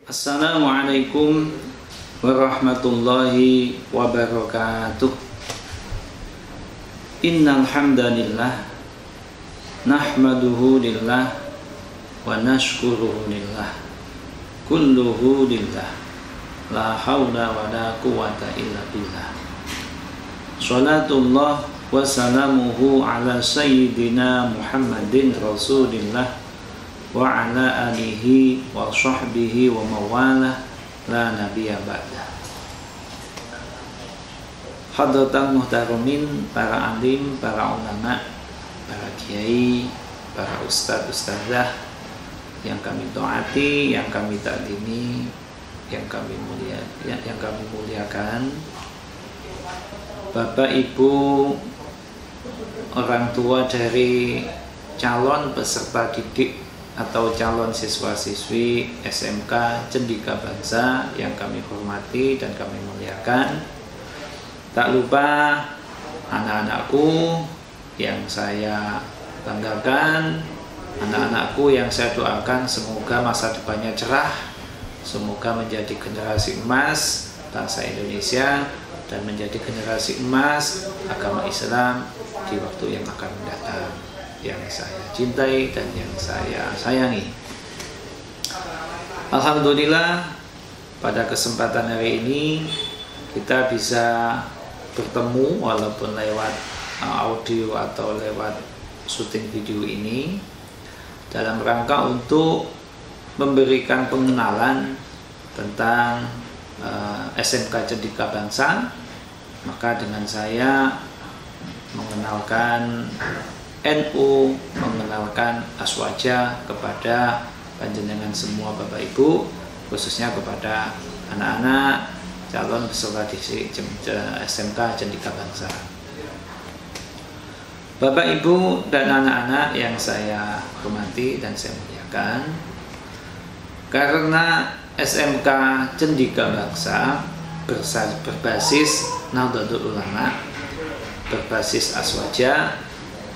Assalamualaikum warahmatullahi wabarakatuh. Innal hamdalillah nahmaduhu lillah wa nashkuruhu lillah kulluhu lillah la haula wa la quwata illa billah. Salatullah wa salamuhu ala sayyidina Muhammadin rasulillah wa ala alihi wa sahbihi wa mawalah la nabiyya ba'da. Hadratan muhtaramin, para alim, para ulama, para kiai, para ustadz-ustadzah yang kami taati, yang kami takdimi, yang kami muliakan, Bapak Ibu, orang tua dari calon peserta didik atau calon siswa-siswi SMK Cendika Bangsa yang kami hormati dan kami muliakan. Tak lupa anak-anakku yang saya banggakan, anak-anakku yang saya doakan semoga masa depannya cerah, semoga menjadi generasi emas bangsa Indonesia dan menjadi generasi emas agama Islam di waktu yang akan mendatang, yang saya cintai dan yang saya sayangi. Alhamdulillah, pada kesempatan hari ini kita bisa bertemu walaupun lewat audio atau lewat syuting video ini dalam rangka untuk memberikan pengenalan tentang SMK Cendika Bangsa. Maka dengan saya mengenalkan NU, mengenalkan aswaja kepada panjenengan semua Bapak Ibu, khususnya kepada anak-anak calon peserta didik SMK Cendika Bangsa. Bapak Ibu dan anak-anak yang saya hormati dan saya muliakan, karena SMK Cendika Bangsa berbasis Nahdlatul Ulama, berbasis aswaja,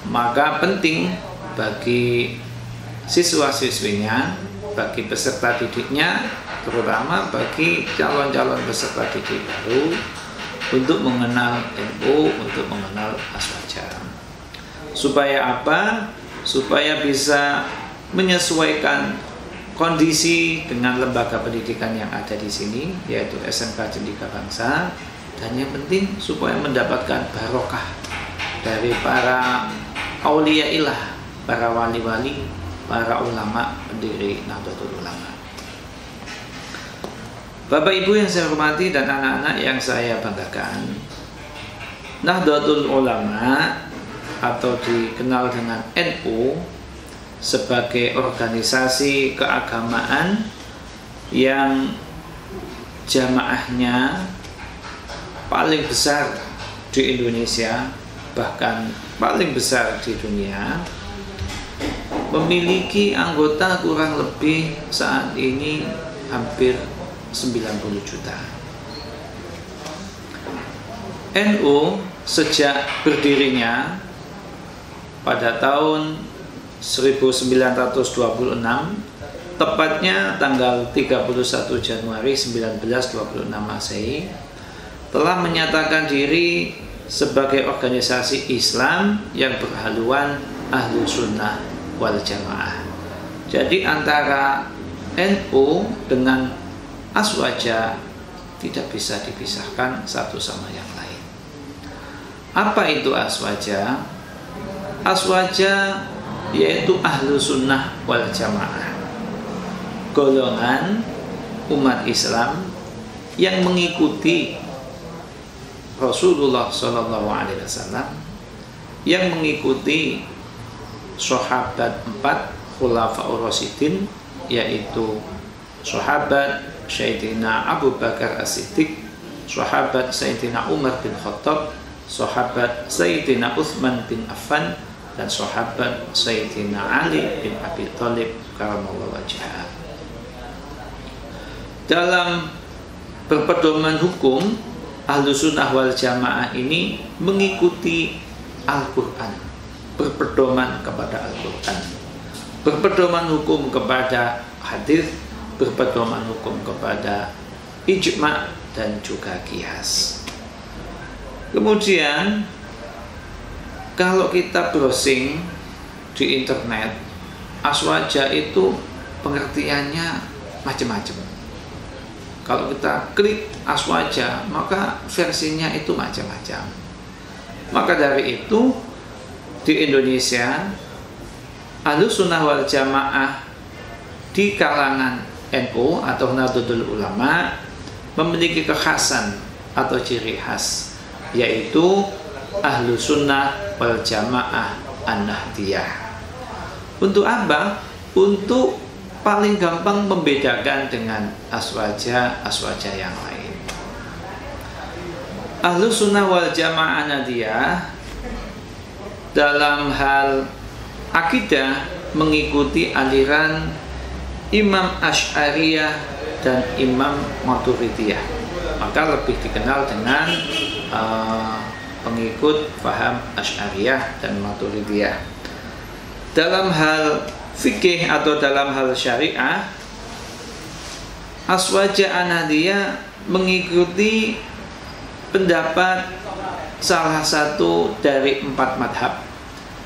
maka penting bagi siswa-siswinya, bagi peserta didiknya, terutama bagi calon-calon peserta didik baru untuk mengenal NU, untuk mengenal aswaja. Supaya apa? Supaya bisa menyesuaikan kondisi dengan lembaga pendidikan yang ada di sini, yaitu SMK Cendika Bangsa, dan yang penting supaya mendapatkan barokah dari para auliyaillah, para wali-wali, para ulama pendiri Nahdlatul Ulama. Bapak Ibu yang saya hormati dan anak-anak yang saya banggakan, Nahdlatul Ulama atau dikenal dengan NU sebagai organisasi keagamaan yang jamaahnya paling besar di Indonesia, bahkan paling besar di dunia, memiliki anggota kurang lebih saat ini hampir 90 juta. NU sejak berdirinya pada tahun 1926, tepatnya tanggal 31 Januari 1926 Masehi, telah menyatakan diri sebagai organisasi Islam yang berhaluan Ahlu Sunnah wal Jamaah. Jadi antara NU dengan aswaja tidak bisa dipisahkan satu sama yang lain. Apa itu aswaja? Aswaja yaitu Ahlu Sunnah wal Jamaah, golongan umat Islam yang mengikuti Rasulullah SAW, yang mengikuti sahabat 4 khulafaur rasyidin, yaitu sahabat Sayyidina Abu Bakar As-Siddiq, sahabat Sayyidina Umar bin Khattab, sahabat Sayyidina Uthman bin Affan, dan sahabat Sayyidina Ali bin Abi Thalib karamallahu wajhah. Dalam berpedoman hukum, Ahlu Sunnah wal Jamaah ini mengikuti Al-Quran, berpedoman kepada Al-Quran, berpedoman hukum kepada hadis, berpedoman hukum kepada ijma dan juga qiyas. Kemudian kalau kita browsing di internet, aswaja itu pengertiannya macam-macam. Kalau kita klik aswaja, maka versinya itu macam-macam. Maka dari itu di Indonesia Ahlus Sunnah wal Jamaah di kalangan NU atau Nahdlatul Ulama memiliki kekhasan atau ciri khas, yaitu Ahlus Sunnah wal Jamaah An-Nahdiyah. Untuk apa? Untuk paling gampang membedakan dengan aswaja yang lain. Ahlus Sunnah wal Jamaah An-Nahdiyah dalam hal akidah mengikuti aliran Imam Asy'ariyah dan Imam Maturidiyah, maka lebih dikenal dengan pengikut paham Asy'ariyah dan Maturidiyah. Dalam hal fikih atau dalam hal syariah, aswaja An-Nahdiyah mengikuti pendapat salah satu dari 4 madhab,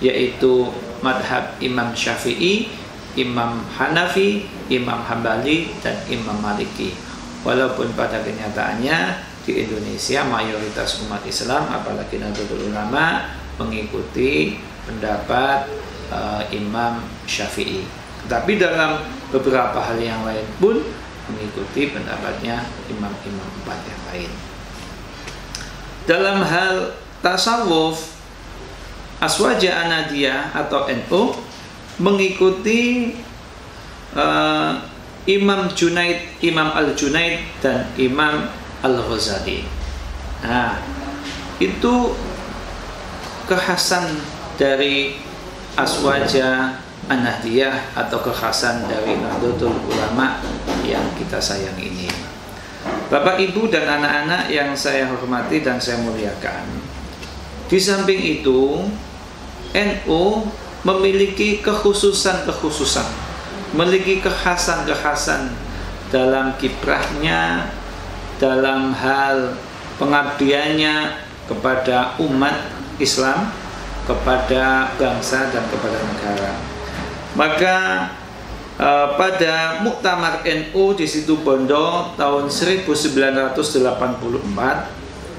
yaitu madhab Imam Syafi'i, Imam Hanafi, Imam Hambali, dan Imam Maliki. Walaupun pada kenyataannya di Indonesia mayoritas umat Islam, apalagi Nahdlatul Ulama, mengikuti pendapat Imam Syafi'i. Tapi dalam beberapa hal yang lain pun mengikuti pendapatnya imam-imam 4 yang lain. Dalam hal tasawuf, aswaja An-Nahdiyah atau NU mengikuti Imam Junaid, Imam Al-Junaid, dan Imam Al-Ghazali. Nah, itu kekhasan dari aswaja An-Nahdiyah atau kekhasan dari Nahdlatul Ulama yang kita sayang ini. Bapak, Ibu, dan anak-anak yang saya hormati dan saya muliakan, di samping itu NU memiliki kekhususan-kekhususan, memiliki kekhasan-kekhasan dalam kiprahnya, dalam hal pengabdiannya kepada umat Islam, kepada bangsa, dan kepada negara. Maka pada Muktamar NU di Situbondo tahun 1984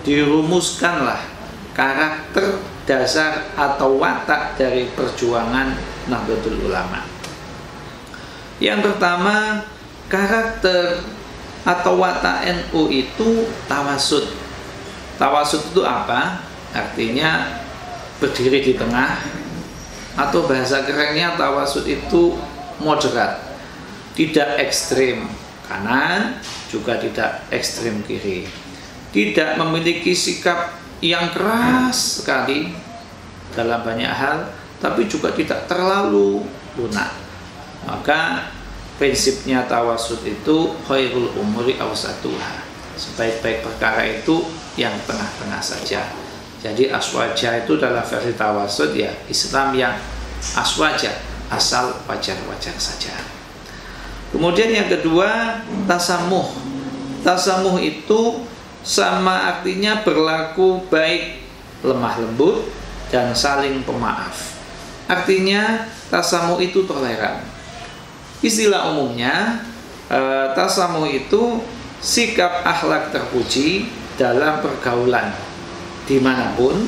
dirumuskanlah karakter dasar atau watak dari perjuangan Nahdlatul Ulama. Yang pertama, karakter atau watak NU itu tawasud. Tawasud itu apa? Artinya berdiri di tengah, atau bahasa kerennya tawasud itu moderat, tidak ekstrim kanan, juga tidak ekstrim kiri, tidak memiliki sikap yang keras sekali dalam banyak hal, tapi juga tidak terlalu lunak. Maka prinsipnya tawasud itu khairul umuri awsatuha, sebaik-baik perkara itu yang tengah-tengah saja. Jadi aswaja itu dalam versi tawasud ya Islam yang aswaja, asal wajar-wajar saja. Kemudian yang kedua, tasamuh. Tasamuh itu sama artinya berlaku baik, lemah lembut, dan saling pemaaf. Artinya tasamuh itu toleran. Istilah umumnya tasamuh itu sikap akhlak terpuji dalam pergaulan dimanapun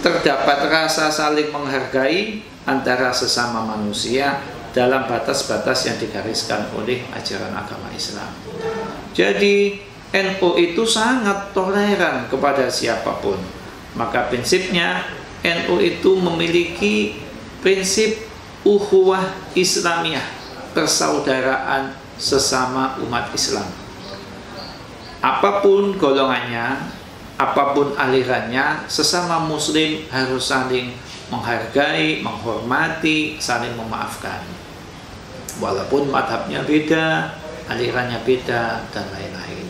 terdapat rasa saling menghargai antara sesama manusia dalam batas-batas yang digariskan oleh ajaran agama Islam. Jadi NU itu sangat toleran kepada siapapun. Maka prinsipnya NU itu memiliki prinsip ukhuwah Islamiyah, persaudaraan sesama umat Islam. Apapun golongannya, apapun alirannya, sesama muslim harus saling menghargai, menghormati, saling memaafkan. Walaupun madhabnya beda, alirannya beda, dan lain-lain.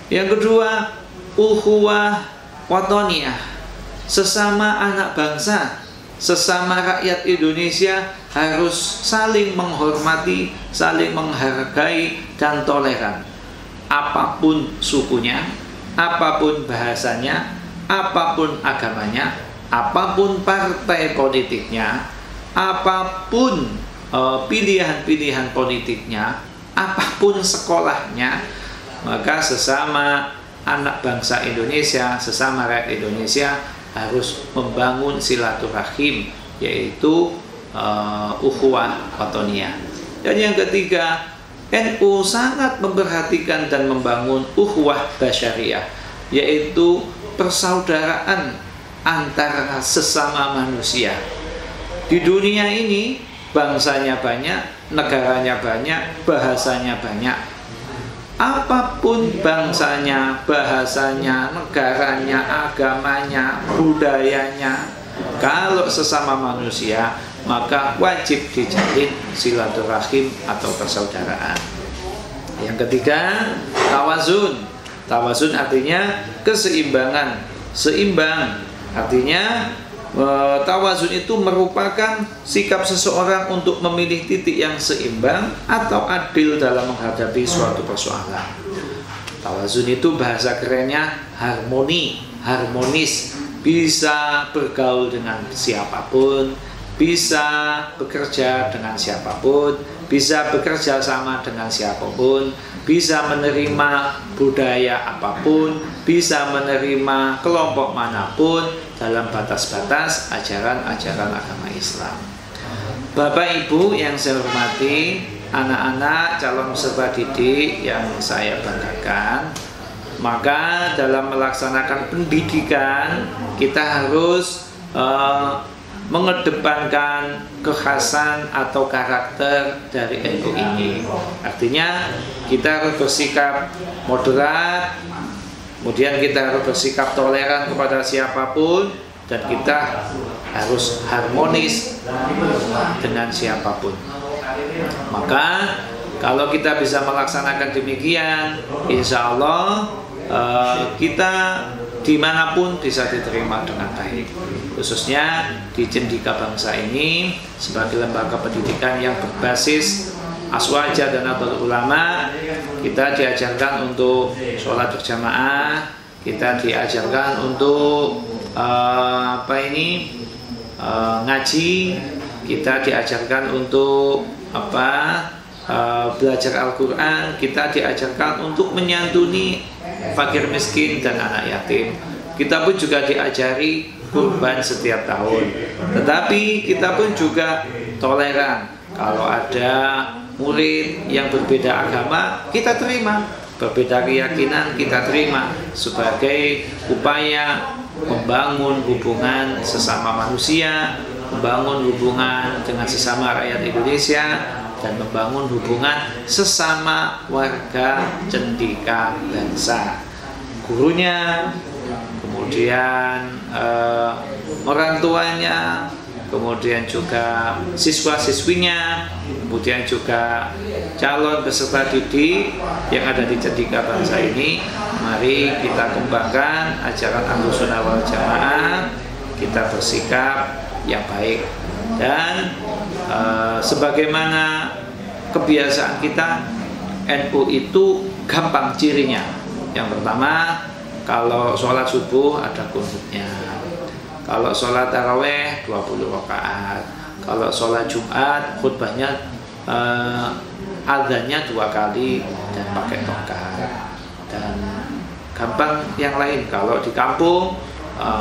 Yang kedua, ukhuwah watoniyah, sesama anak bangsa, sesama rakyat Indonesia harus saling menghormati, saling menghargai dan toleran. Apapun sukunya, apapun bahasanya, apapun agamanya, apapun partai politiknya, apapun pilihan-pilihan politiknya, apapun sekolahnya, maka sesama anak bangsa Indonesia, sesama rakyat Indonesia harus membangun silaturahim, yaitu ukhuwah watoniyah. Dan yang ketiga, NU sangat memperhatikan dan membangun ukhuwah basyariah, yaitu persaudaraan antara sesama manusia. Di dunia ini bangsanya banyak, negaranya banyak, bahasanya banyak. Apapun bangsanya, bahasanya, negaranya, agamanya, budayanya, kalau sesama manusia, maka wajib dijalin silaturahim atau persaudaraan. Yang ketiga, tawazun. Tawazun artinya keseimbangan, seimbang. Artinya tawazun itu merupakan sikap seseorang untuk memilih titik yang seimbang atau adil dalam menghadapi suatu persoalan. Tawazun itu bahasa kerennya harmoni, harmonis, bisa bergaul dengan siapapun, bisa bekerja dengan siapapun, bisa bekerja sama dengan siapapun, bisa menerima budaya apapun, bisa menerima kelompok manapun dalam batas-batas ajaran-ajaran agama Islam. Bapak Ibu yang saya hormati, anak-anak calon peserta didik yang saya banggakan, maka dalam melaksanakan pendidikan kita harus mengedepankan kekhasan atau karakter dari NU ini. Artinya kita harus bersikap moderat, kemudian kita harus bersikap toleran kepada siapapun, dan kita harus harmonis dengan siapapun. Maka kalau kita bisa melaksanakan demikian, insya Allah kita dimanapun bisa diterima dengan baik. Khususnya di Cendika Bangsa ini sebagai lembaga pendidikan yang berbasis Aswaja dan Nahdlatul Ulama, kita diajarkan untuk sholat berjamaah, kita diajarkan untuk ngaji, kita diajarkan untuk belajar Al-Quran, kita diajarkan untuk menyantuni fakir miskin dan anak yatim. Kita pun juga diajari kurban setiap tahun. Tetapi kita pun juga toleran. Kalau ada murid yang berbeda agama, kita terima. Berbeda keyakinan, kita terima. Sebagai upaya membangun hubungan sesama manusia, membangun hubungan dengan sesama rakyat Indonesia, dan membangun hubungan sesama warga Cendika Bangsa. Gurunya, kemudian orang tuanya, kemudian juga siswa-siswinya, kemudian juga calon peserta didik yang ada di Cendika Bangsa ini. Mari kita kembangkan ajaran Ahlussunnah wal Jamaah, kita bersikap yang baik. Dan sebagaimana kebiasaan kita, NU itu gampang cirinya. Yang pertama, kalau sholat subuh ada kunutnya, kalau sholat taraweh 20 rakaat, kalau sholat Jumat khutbahnya adzannya 2 kali dan pakai tongkat. Dan gampang yang lain, kalau di kampung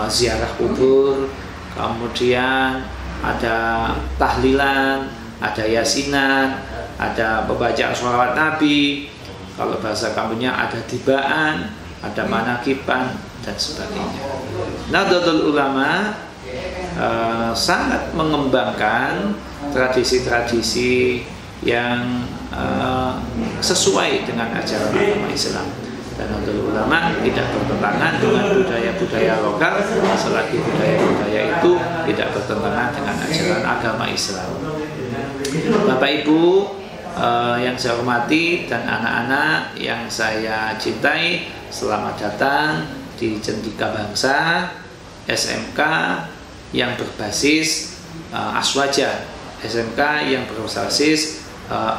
ziarah kubur, kemudian ada tahlilan, ada yasinan, ada pembacaan sholawat Nabi, kalau bahasa kampungnya ada tibaan, ada manakiban, dan sebagainya. Nahdlatul Ulama sangat mengembangkan tradisi-tradisi yang sesuai dengan ajaran agama Islam. Dan Nahdlatul Ulama tidak bertentangan dengan budaya-budaya lokal selagi budaya-budaya itu tidak bertentangan dengan ajaran agama Islam. Bapak Ibu yang saya hormati dan anak-anak yang saya cintai, selamat datang di Cendika Bangsa SMK yang berbasis Aswaja, SMK yang berbasis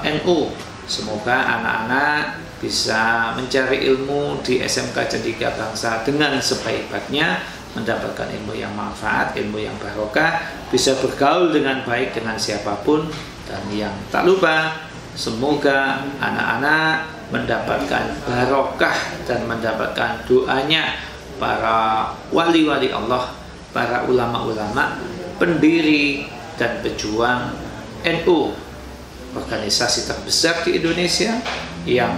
NU. Semoga anak-anak bisa mencari ilmu di SMK Cendekia Bangsa dengan sebaik-baiknya, mendapatkan ilmu yang manfaat, ilmu yang barokah, bisa bergaul dengan baik dengan siapapun, dan yang tak lupa semoga anak-anak mendapatkan barokah dan mendapatkan doanya para wali-wali Allah, para ulama-ulama, pendiri dan pejuang NU, organisasi terbesar di Indonesia yang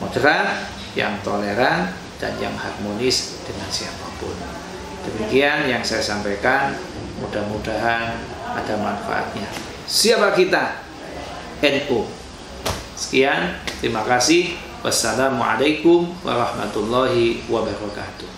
moderat, yang toleran, dan yang harmonis dengan siapapun. Demikian yang saya sampaikan, mudah-mudahan ada manfaatnya. Siapa kita? NU. Sekian, terima kasih. Wassalamualaikum warahmatullahi wabarakatuh.